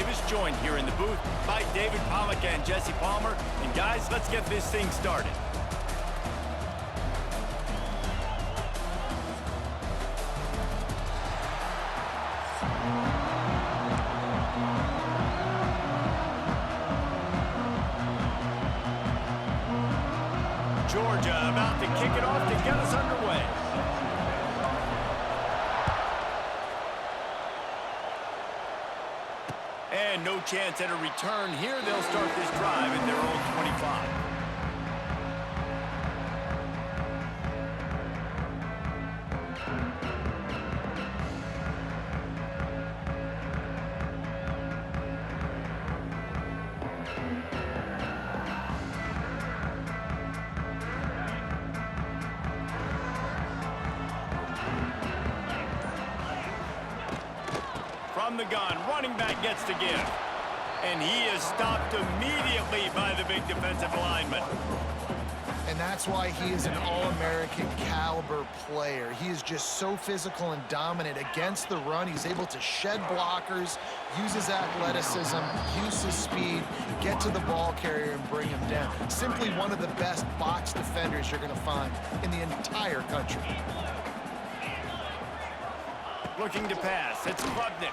Davis, joined here in the booth by David Pollack and Jesse Palmer. And guys, let's get this thing started. Georgia about to kick it off to get us underway. And no chance at a return here. They'll start this drive at their own 25. From the gun, running back gets to give. And he is stopped immediately by the big defensive lineman. And that's why he is an All-American caliber player. He is just so physical and dominant against the run. He's able to shed blockers, use his athleticism, use his speed, get to the ball carrier and bring him down. Simply one of the best box defenders you're going to find in the entire country. Looking to pass, it's Klubnik.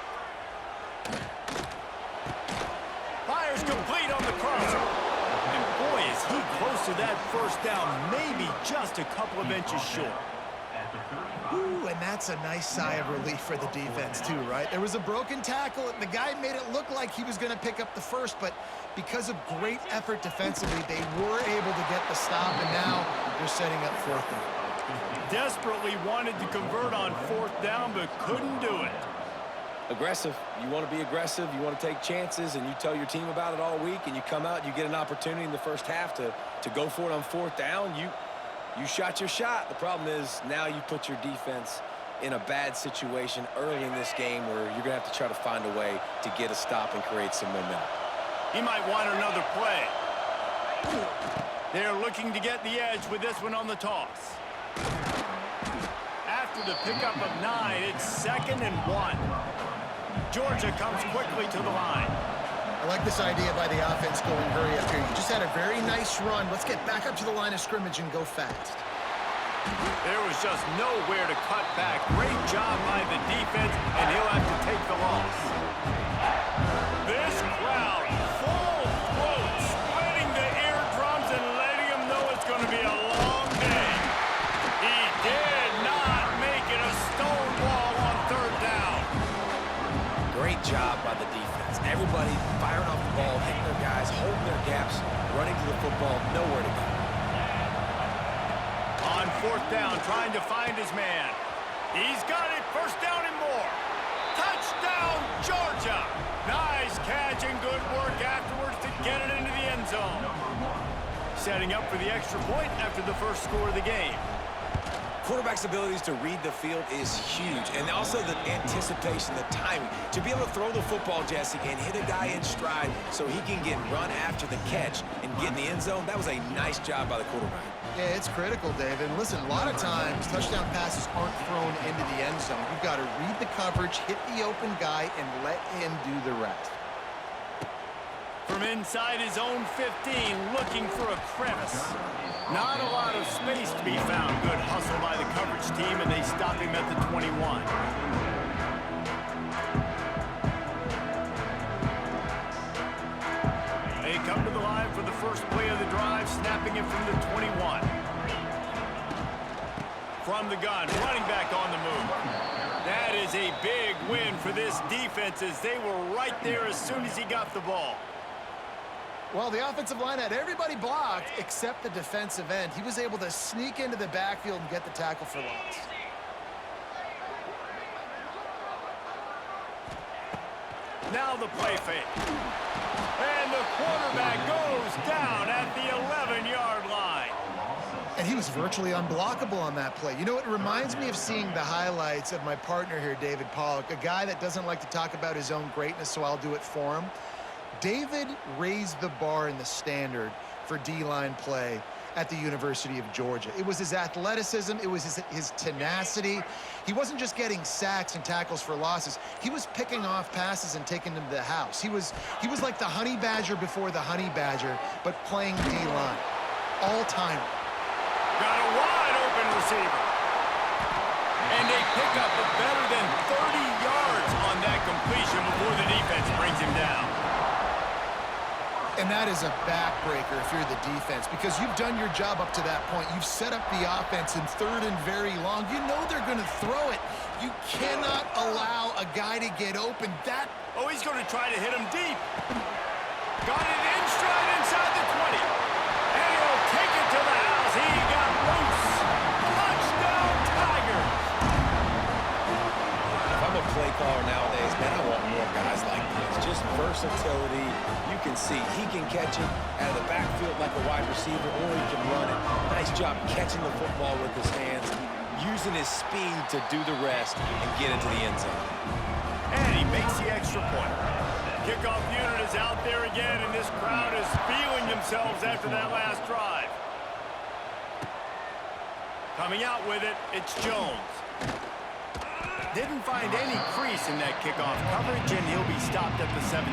Fires complete on the crosser. And boy, is he close to that first down, maybe just a couple of inches short. Ooh, and that's a nice sigh of relief for the defense too, right? There was a broken tackle, and the guy made it look like he was going to pick up the first, but because of great effort defensively, they were able to get the stop, and now they're setting up fourth down. Desperately wanted to convert on fourth down, but couldn't do it. Aggressive. You want to be aggressive. You want to take chances, and you tell your team about it all week, and you come out, you get an opportunity in the first half to go for it on fourth down. You shot your shot. The problem is now you put your defense in a bad situation early in this game where you're going to have to try to find a way to get a stop and create some momentum. He might want another play. They're looking to get the edge with this one on the toss. After the pickup of 9, it's 2nd and 1. Georgia comes quickly to the line. I like this idea by the offense going hurry up here. You just had a very nice run. Let's get back up to the line of scrimmage and go fast. There was just nowhere to cut back. Great job by the defense, and he'll have to take the loss. This crowd, full throat, splitting the eardrums and letting them know it's going to be a long day. He did not make it a stonewall on third down. Great job by the defense. Everybody firing off the ball, hitting their guys, holding their gaps, running to the football, nowhere to go. On fourth down, trying to find his man. He's got it, first down and more. Touchdown, Georgia! Nice catch and good work afterwards to get it into the end zone. Setting up for the extra point after the first score of the game. Quarterback's abilities to read the field is huge, and also the anticipation, the timing. To be able to throw the football, Jesse, and hit a guy in stride so he can get run after the catch and get in the end zone, that was a nice job by the quarterback. Yeah, it's critical, David. Listen, a lot of times touchdown passes aren't thrown into the end zone. You've got to read the coverage, hit the open guy, and let him do the rest. From inside his own 15, looking for a crevice. Not a lot of space to be found. Good hustle by the coverage team, and they stop him at the 21. They come to the line for the first play of the drive, snapping it from the 21. From the gun, running back on the move. That is a big win for this defense as they were right there as soon as he got the ball. Well, the offensive line had everybody blocked except the defensive end. He was able to sneak into the backfield and get the tackle for loss. Now the play fake. And the quarterback goes down at the 11-yard line. And he was virtually unblockable on that play. You know, it reminds me of seeing the highlights of my partner here, David Pollack, a guy that doesn't like to talk about his own greatness, so I'll do it for him. David raised the bar in the standard for D-line play, at the University of Georgia. It was his athleticism. It was his tenacity. He wasn't just getting sacks and tackles for losses. He was picking off passes and taking them to the house. He was like the Honey Badger before the Honey Badger, but playing D-line. All-timer. Got a wide open receiver. And they pick up a better than 30 yards on that completion before the defense brings him down. And that is a backbreaker if you're the defense, because you've done your job up to that point. You've set up the offense in 3rd and very long. You know they're going to throw it. You cannot allow a guy to get open. Oh, he's going to try to hit him deep. Got it in stride inside the 20. And he'll take it to the house. He got loose. Touchdown, Tigers. If I'm a play caller nowadays, man, I want more guys like this. Just versatility. You can see he can catch it out of the backfield like a wide receiver, or he can run it. Nice job catching the football with his hands, using his speed to do the rest and get into the end zone. And he makes the extra point. Kickoff unit is out there again, and this crowd is feeling themselves after that last drive. Coming out with it, it's Jones. Didn't find any crease in that kickoff coverage, and he'll be stopped at the 17.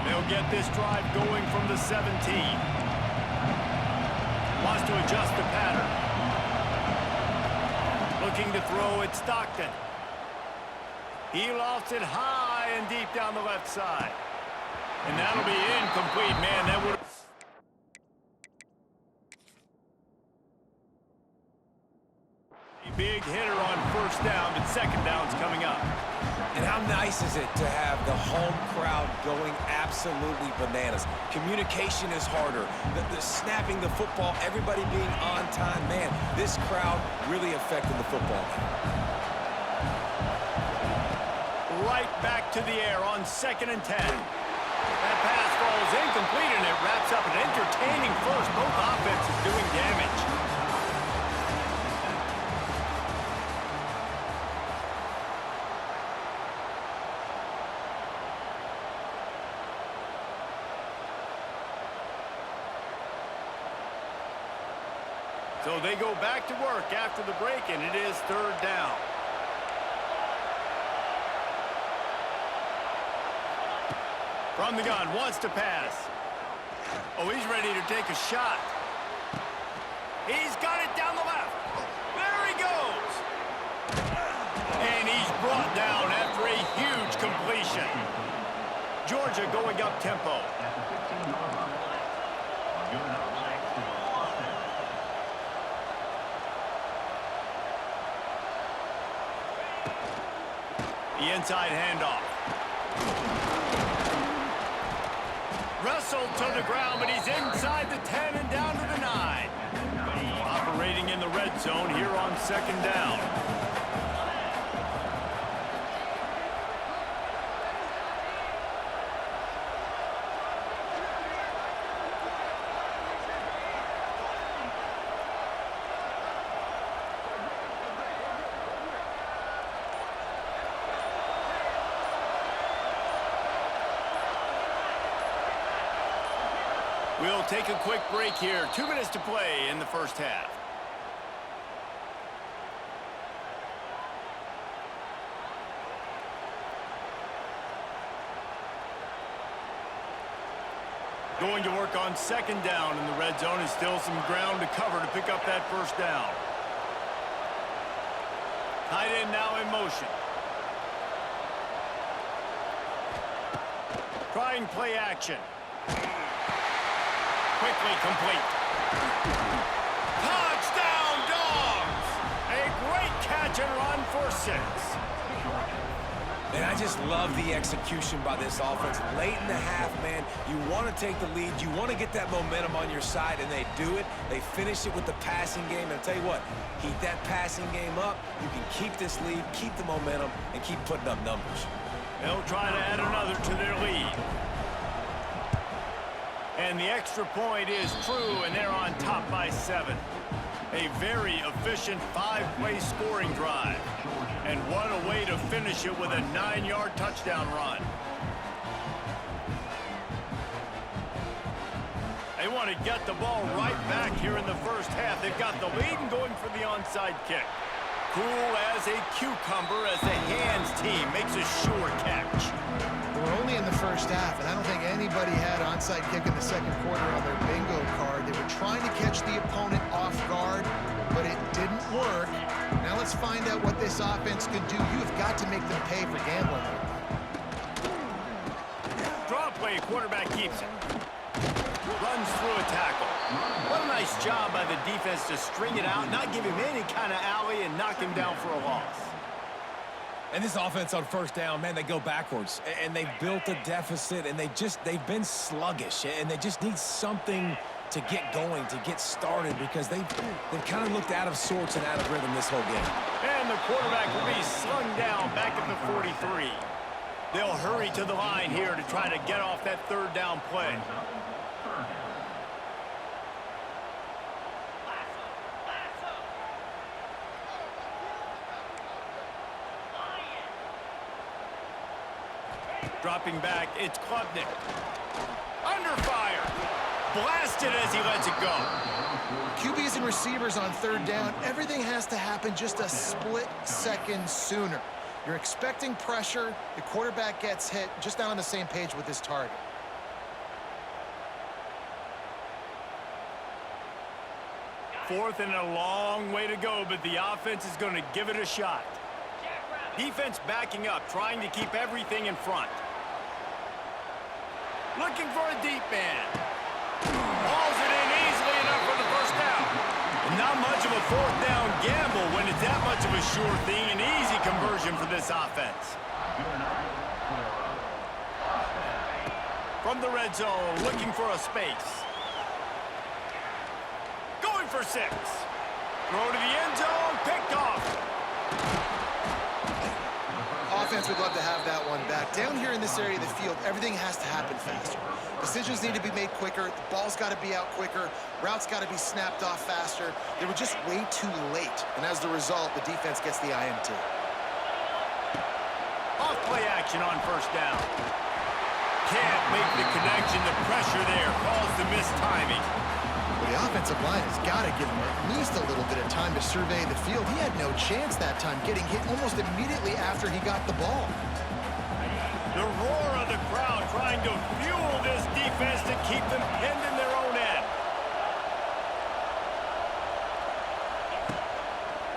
They'll get this drive going from the 17. Wants to adjust the pattern. Looking to throw at Stockton. He lofts it high and deep down the left side. And that'll be incomplete, man. That would... Big hitter on 1st down, but 2nd down's coming up. And how nice is it to have the home crowd going absolutely bananas? Communication is harder. The snapping the football, everybody being on time. Man, this crowd really affected the football game. Right back to the air on 2nd and 10. That pass falls incomplete, and it wraps up an entertaining first. Both offenses doing damage. So they go back to work after the break, and it is 3rd down. From the gun, wants to pass. Oh, he's ready to take a shot. He's got it down the left. There he goes. And he's brought down after a huge completion. Georgia going up tempo. The inside handoff. Wrestled to the ground, but he's inside the 10 and down to the 9. Operating in the red zone here on 2nd down. We'll take a quick break here. 2 minutes to play in the 1st half. Going to work on 2nd down in the red zone. Is still some ground to cover to pick up that 1st down. Tight end now in motion. Trying play action. Quickly complete. Touchdown, Dogs! A great catch and run for 6. And I just love the execution by this offense. Late in the half, man, you want to take the lead. You want to get that momentum on your side, and they do it. They finish it with the passing game. And I'll tell you what, keep that passing game up. You can keep this lead, keep the momentum, and keep putting up numbers. They'll try to add another to their lead. And the extra point is true, and they're on top by 7. A very efficient 5-play scoring drive. And what a way to finish it with a 9-yard touchdown run. They want to get the ball right back here in the first half. They've got the lead and going for the onside kick. Cool as a cucumber as the hands team makes a sure catch. We're only in the first half, and I don't think anybody had onside kick in the second quarter on their bingo card. They were trying to catch the opponent off guard, but it didn't work. Now let's find out what this offense can do. You've got to make them pay for gambling. Draw play, quarterback keeps it. Runs through a tackle. What a nice job by the defense to string it out, not give him any kind of alley, and knock him down for a loss. And this offense on first down, man, they go backwards. And they've built a deficit, and they've been sluggish. And they just need something to get going, to get started, because they've kind of looked out of sorts and out of rhythm this whole game. And the quarterback will be slung down back at the 43. They'll hurry to the line here to try to get off that third down play. Dropping back, it's Klubnik. Under fire. Blasted as he lets it go. QBs and receivers on third down, everything has to happen just a split second sooner. You're expecting pressure, the quarterback gets hit, just not on the same page with his target. Fourth and a long way to go, but the offense is going to give it a shot. Defense backing up, trying to keep everything in front. Looking for a deep man. Hauls it in easily enough for the first down. And not much of a fourth down gamble when it's that much of a sure thing. An easy conversion for this offense. From the red zone, looking for a space. Going for 6. Throw to the end zone, picked off. Offense would love to have that one back. Down here in this area of the field, everything has to happen faster. Decisions need to be made quicker. The ball's got to be out quicker. Routes got to be snapped off faster. They were just way too late. And as the result, the defense gets the INT. Off play action on first down. Can't make the connection. The pressure there caused the missed timing. Well, the offensive line has got to give him at least a little bit of time to survey the field. He had no chance that time, getting hit almost immediately after he got the ball. The roar of the crowd trying to fuel this defense to keep them pinned in their own end.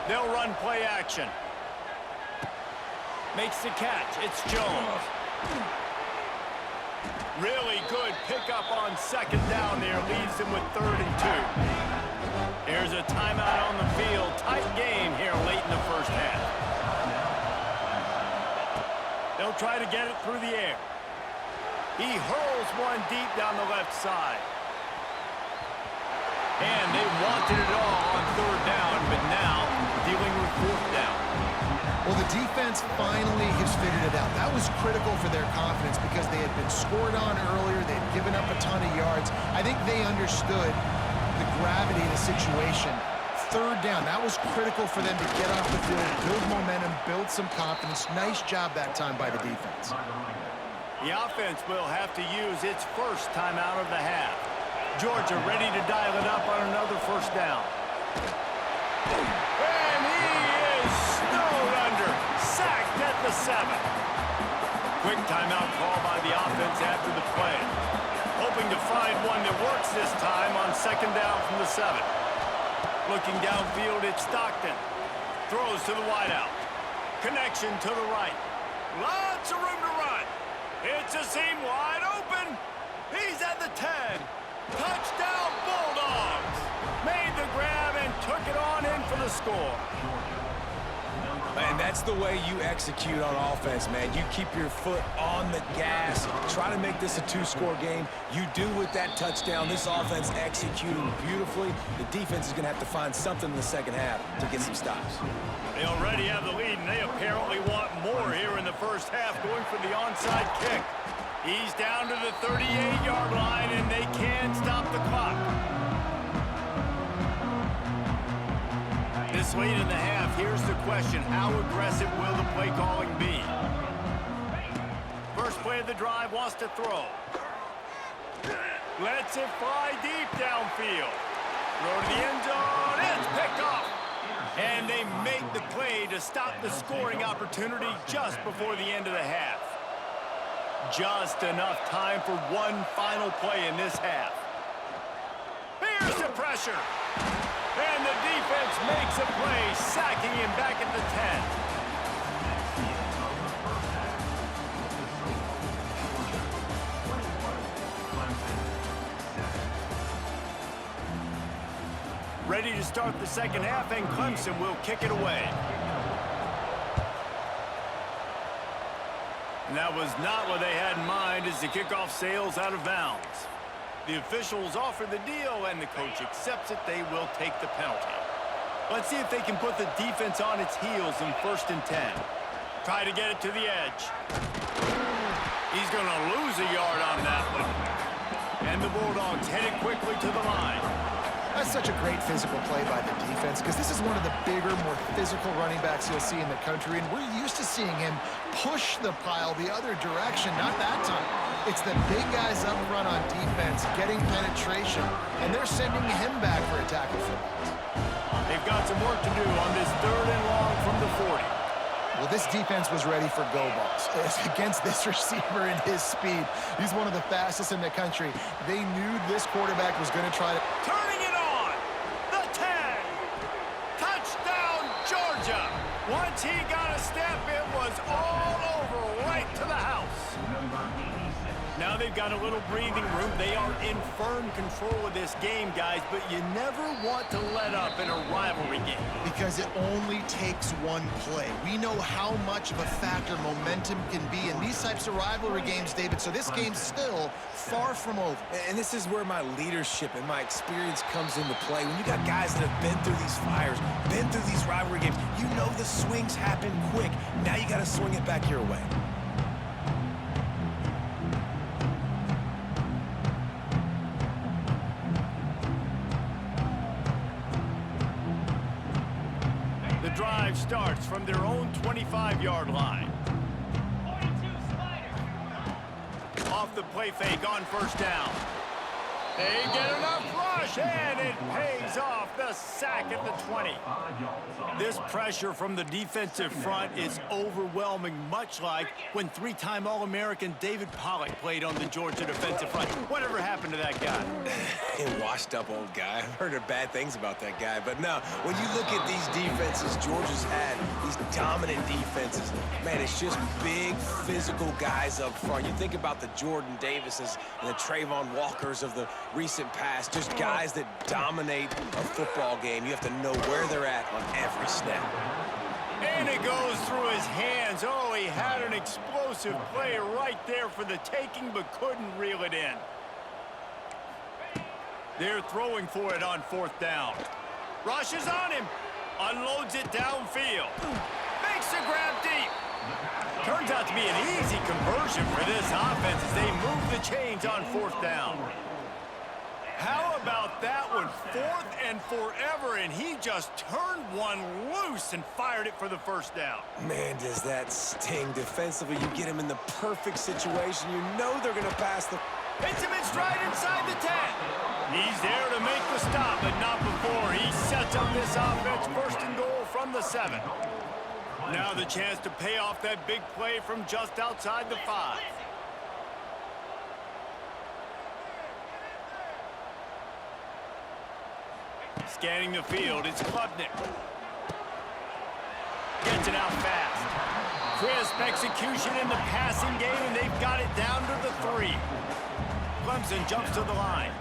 They'll run play action. Makes the catch. It's Jones. Really good pickup on second down there. Leaves him with 3rd and 2. Here's a timeout on the field. Tight game here late in the first half. They'll try to get it through the air. He hurls one deep down the left side. And they wanted it all on 3rd down, but now dealing with 4th down. Well, the defense finally has figured it out. That was critical for their confidence because they had been scored on earlier. They had given up a ton of yards. I think they understood the gravity of the situation. 3rd down, that was critical for them to get off the field, build momentum, build some confidence. Nice job that time by the defense. The offense will have to use its first timeout of the half. Georgia ready to dial it up on another first down. And he is snowed under, sacked at the 7. Quick timeout call by the offense after the play. Hoping to find one that works this time on 2nd down from the 7. Looking downfield, it's Stockton. Throws to the wideout. Connection to the right. Lots of room to run. It's a seam wide open. He's at the 10. Touchdown Bulldogs. Made the grab and took it on in for the score. And that's the way you execute on offense, man. You keep your foot on the gas. Try to make this a 2-score game. You do with that touchdown. This offense executing beautifully. The defense is going to have to find something in the second half to get some stops. They already have the lead, and they apparently want more here in the first half, going for the onside kick. He's down to the 38-yard line, and they can't stop the clock. This late in the half, here's the question. How aggressive will the play calling be? First play of the drive, wants to throw. Lets it fly deep downfield. Throw to the end zone. It's picked off. And they make the play to stop the scoring opportunity just before the end of the half. Just enough time for one final play in this half. Here's the pressure. And the defense makes a play, sacking him back at the 10. Ready to start the second half, and Clemson will kick it away. And that was not what they had in mind as the kickoff sails out of bounds. The officials offer the deal, and the coach accepts it. They will take the penalty. Let's see if they can put the defense on its heels in 1st and 10. Try to get it to the edge. He's going to lose a yard on that one. And the Bulldogs headed quickly to the line. That's such a great physical play by the defense because this is one of the bigger, more physical running backs you'll see in the country, and we're used to seeing him push the pile the other direction. Not that time. It's the big guys up front on defense getting penetration, and they're sending him back for a tackle for that. They've got some work to do on this 3rd and long from the 40. Well, this defense was ready for go balls. Against this receiver and his speed, he's one of the fastest in the country. They knew this quarterback was going to try to... Turning it on! The 10! Touchdown, Georgia! Once he got a step, it was all over, right to the house. Now they've got a little breathing room. They are in firm control of this game, guys, but you never want to let up in a rivalry game. Because it only takes one play. We know how much of a factor momentum can be in these types of rivalry games, David, so this game's still far from over. And this is where my leadership and my experience comes into play. When you got guys that have been through these fires, been through these rivalry games, you know the swings happen quick. Now you got to swing it back your way. The drive starts from their own 25-yard line. Off the play fake on 1st down. They get enough rush, and it pays off the sack at the 20. This pressure from the defensive front is overwhelming, much like when 3-time All-American David Pollack played on the Georgia defensive front. Whatever happened to that guy? A washed-up old guy. I've heard bad things about that guy. But no, when you look at these defenses Georgia's had, these dominant defenses, man, it's just big, physical guys up front. You think about the Jordan Davises and the Trayvon Walkers of the recent past, just guys that dominate a football game. You have to know where they're at on every snap. And it goes through his hands. Oh, he had an explosive play right there for the taking, but couldn't reel it in. They're throwing for it on 4th down. Rushes on him. Unloads it downfield. Makes a grab deep. Turns out to be an easy conversion for this offense as they move the chains on 4th down. How about that one? 4th and forever, and he just turned one loose and fired it for the 1st down. Man, does that sting defensively. You get him in the perfect situation. You know they're going to pass the... Hits him in stride inside the 10. He's there to make the stop, but not before. He sets up this offense 1st and goal from the 7. Now the chance to pay off that big play from just outside the 5. Scanning the field, it's Klubnik. Gets it out fast. Crisp execution in the passing game, and they've got it down to the 3. Clemson jumps to the line.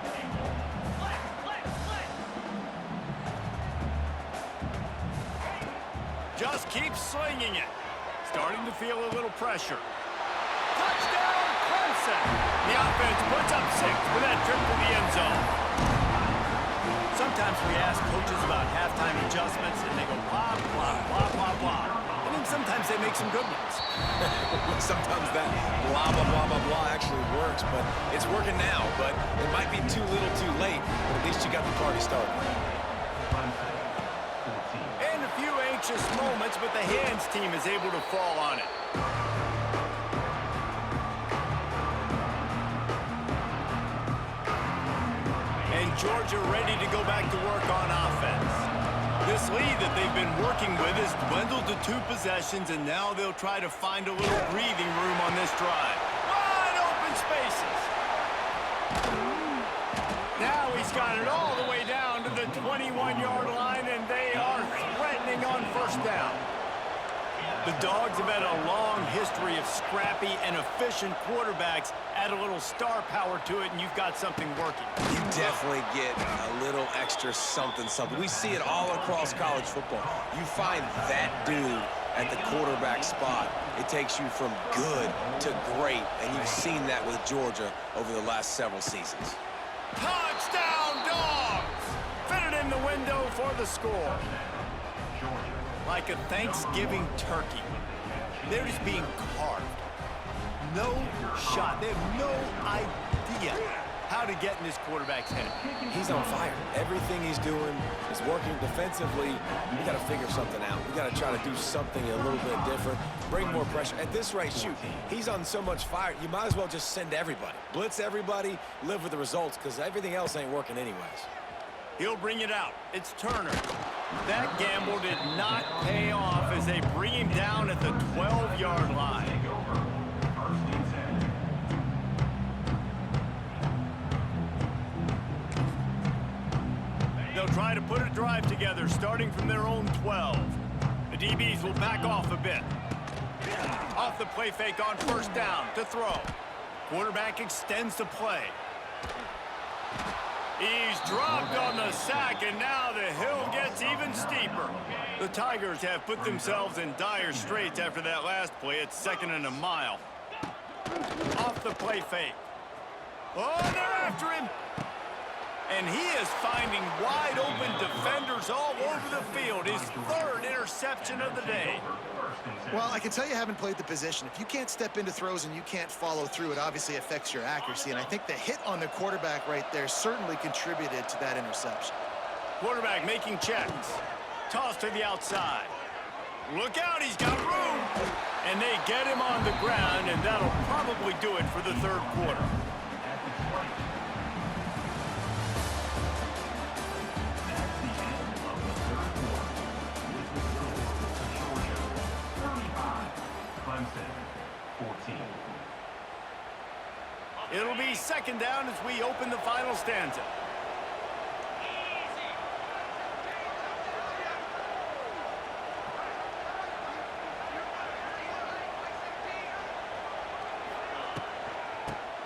Just keeps slinging it. Starting to feel a little pressure. Touchdown, Clemson! The offense puts up 6 with that trip to the end zone. Sometimes we ask coaches about halftime adjustments, and they go blah, blah, blah, blah, blah. And then sometimes they make some good ones. Sometimes that blah, blah, blah, blah, blah actually works, but it's working now. But it might be too little too late, but at least you got the party started. And a few anxious moments, but the hands team is able to fall on it. Georgia ready to go back to work on offense. This lead that they've been working with has dwindled to 2 possessions, and now they'll try to find a little breathing room on this drive. Wide open spaces. Now he's got it all the way down to the 21-yard line, and they are threatening on first down. The Dogs have had a long history of scrappy and efficient quarterbacks. Add a little star power to it, and you've got something working. You definitely get a little extra something. We see it all across college football. You find that dude at the quarterback spot. It takes you from good to great, and you've seen that with Georgia over the last several seasons. Touchdown, Dogs! Fitted in the window for the score. Like a Thanksgiving turkey. They're just being carved. No shot. They have no idea how to get in this quarterback's head. He's on fire. Everything he's doing is working defensively. We got to figure something out. We got to try to do something a little bit different. Bring more pressure. At this rate, shoot, he's on so much fire, you might as well just send everybody. Blitz everybody, live with the results, because everything else ain't working anyways. He'll bring it out. It's Turner. That gamble did not pay off as they bring him down at the 12-yard line. They'll try to put a drive together starting from their own 12. The DBs will back off a bit. Off the play fake on first down to throw. Quarterback extends the play. He's dropped on the sack, and now the hill gets even steeper. The Tigers have put themselves in dire straits after that last play. It's 2nd and a mile. Off the play fake. Oh, they're after him. And he is finding wide open defenders all over the field. His 3rd interception of the day. Well, I can tell you haven't played the position. If you can't step into throws and you can't follow through, it obviously affects your accuracy. And I think the hit on the quarterback right there certainly contributed to that interception. Quarterback making checks. Toss to the outside. Look out, he's got room. And they get him on the ground, and that'll probably do it for the 3rd quarter. It'll be 2nd down as we open the final stanza.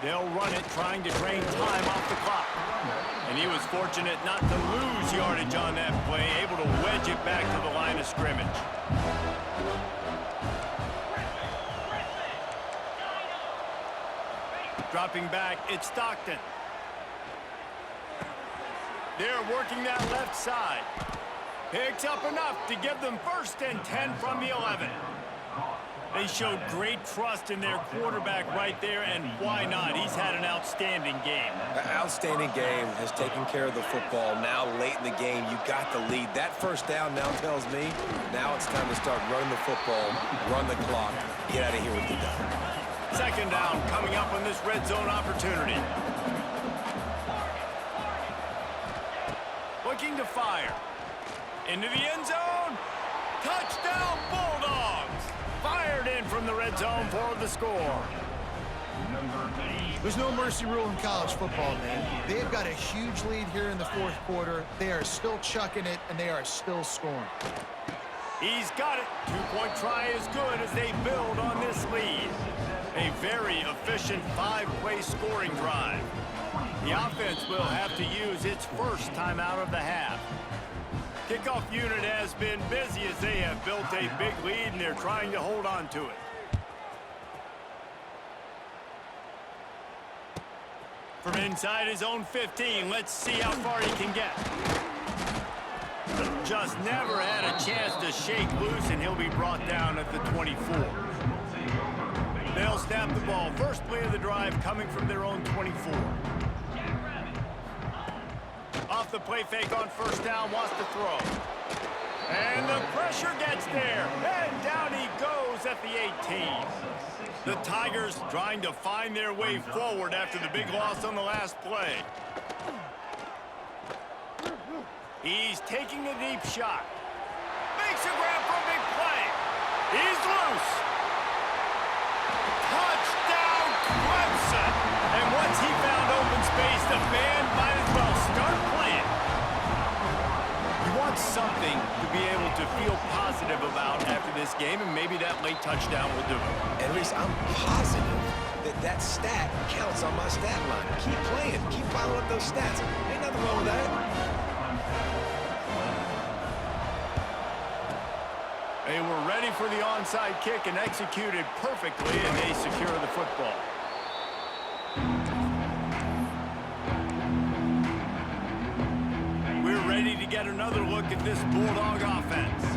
They'll run it, trying to drain time off the clock. And he was fortunate not to lose yardage on that play, able to wedge it back to the line of scrimmage. Dropping back, it's Stockton. They're working that left side. Picks up enough to give them 1st and 10 from the 11. They showed great trust in their quarterback right there, and why not? He's had an outstanding game. An outstanding game, has taken care of the football. Now, late in the game, you got the lead. That first down now tells me now it's time to start running the football, run the clock, get out of here with the done. 2nd down coming up on this red zone opportunity. Looking to fire. Into the end zone. Touchdown, Bulldogs. Fired in from the red zone for the score. There's no mercy rule in college football, man. They've got a huge lead here in the 4th quarter. They are still chucking it, and they are still scoring. He's got it. 2-point try is good as they build on this lead. A very efficient 5-play scoring drive. The offense will have to use its first timeout of the half. Kickoff unit has been busy as they have built a big lead, and they're trying to hold on to it. From inside his own 15, let's see how far he can get. Just never had a chance to shake loose, and he'll be brought down at the 24. They'll snap the ball. First play of the drive coming from their own 24. Off the play fake on first down, wants to throw. And the pressure gets there. And down he goes at the 18. The Tigers trying to find their way forward after the big loss on the last play. He's taking a deep shot. Makes a grab for a big play. He's loose. Touchdown, Clemson. And once he found open space, the band might as well start playing. You want something to be able to feel positive about after this game, and maybe that late touchdown will do it. At least I'm positive that stat counts on my stat line. Keep playing. Keep piling up those stats. Ain't nothing wrong with that. They were ready for the onside kick and executed perfectly, and they secure the football. We're ready to get another look at this Bulldog offense.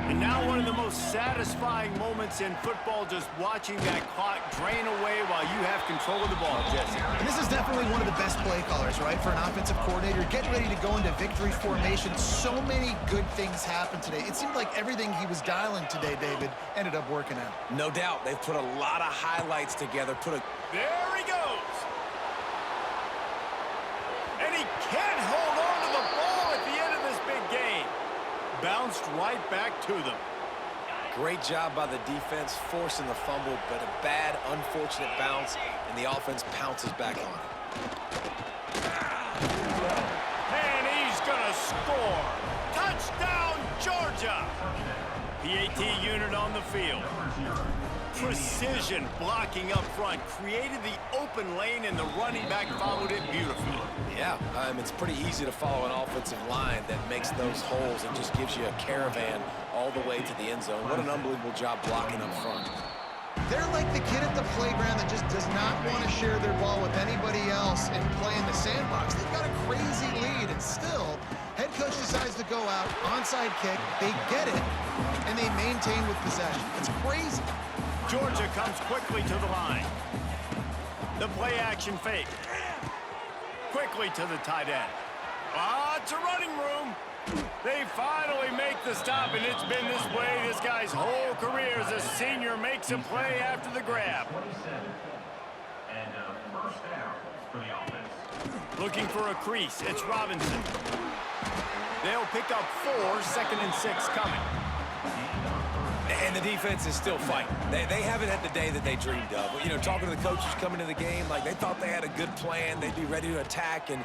And now one of the most satisfying moments in football, just watching that clock drain away while you have control of the ball, Jesse. And this is definitely one of the best play callers, right, for an offensive coordinator. Getting ready to go into victory formation. So many good things happened today. It seemed like everything he was dialing today, David, ended up working out. No doubt. They've put a lot of highlights together. There he goes. And he can't hold on to the ball at the end of this big game. Bounced right back to them. Great job by the defense, forcing the fumble, but a bad, unfortunate bounce, and the offense pounces back on it. And he's going to score. Touchdown, Georgia. PAT unit on the field. Precision blocking up front. Created the open lane, and the running back followed it beautifully. Yeah, it's pretty easy to follow an offensive line that makes those holes and just gives you a caravan all the way to the end zone. What an unbelievable job blocking up front. They're like the kid at the playground that just does not want to share their ball with anybody else and play in the sandbox. They've got a crazy lead, and still, head coach decides to go out, onside kick, they get it, and they maintain with possession. It's crazy. Georgia comes quickly to the line. The play action fake. Quickly to the tight end. It's a running room. They finally make the stop, and it's been this way this guy's whole career as a senior. Makes a play after the grab. And first down for the offense. Looking for a crease. It's Robinson. They'll pick up 4, 2nd and 6 coming. And the defense is still fighting. They haven't had the day that they dreamed of. You know, talking to the coaches coming to the game, like they thought they had a good plan. They'd be ready to attack and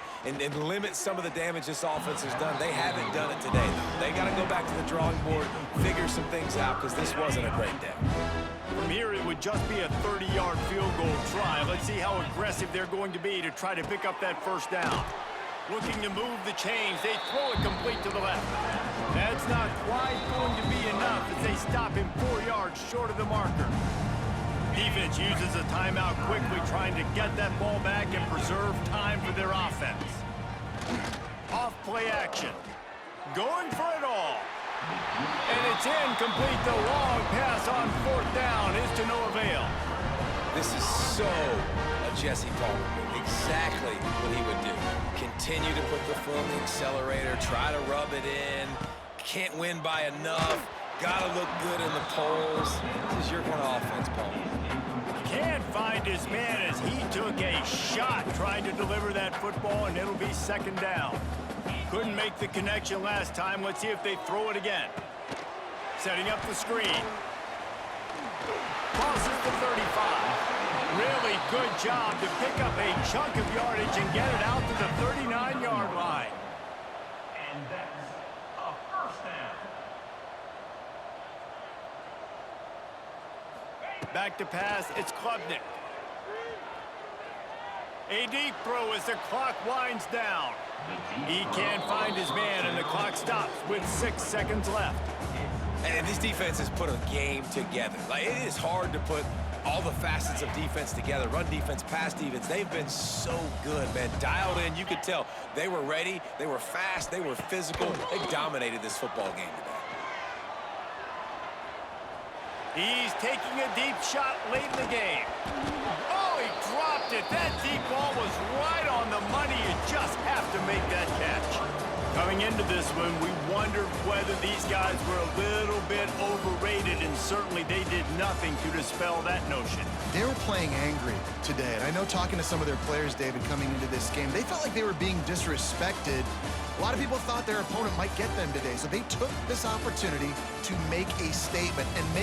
limit some of the damage this offense has done. They haven't done it today. They got to go back to the drawing board, figure some things out, because this wasn't a great day. From here, it would just be a 30-yard field goal try. Let's see how aggressive they're going to be to try to pick up that first down. Looking to move the chains. They throw it complete to the left. That's not quite going to be enough as they stop him 4 yards short of the marker. Defense uses a timeout quickly, trying to get that ball back and preserve time for their offense. Off play action. Going for it all. And it's incomplete. The long pass on 4th down is to no avail. This is so a Jesse Palmer move. Exactly what he would do. Continue to put the foot on the accelerator, try to rub it in. Can't win by enough. Gotta look good in the polls. This is your kind of offense, Palmer. Can't find his man as he took a shot trying to deliver that football, and it'll be 2nd down. Couldn't make the connection last time. Let's see if they throw it again. Setting up the screen. Crosses the 35. Really good job to pick up a chunk of yardage and get it out to the 39-yard line. And that's a first down. Back to pass, it's Klubnik. A deep throw as the clock winds down. He can't find his man, and the clock stops with 6 seconds left. And this defense has put a game together. Like, it is hard to put all the facets of defense together. Run defense, pass defense. They've been so good, man. Dialed in. You could tell they were ready. They were fast. They were physical. They dominated this football game today. He's taking a deep shot late in the game. Oh, he dropped it. That deep ball was right on the money. You just have to make that catch. Coming into this one, we wondered whether these guys were a little bit overrated, and certainly they did nothing to dispel that notion. They were playing angry today, and I know talking to some of their players, David, coming into this game, they felt like they were being disrespected A lot of people thought their opponent might get them today, so they took this opportunity to make a statement and make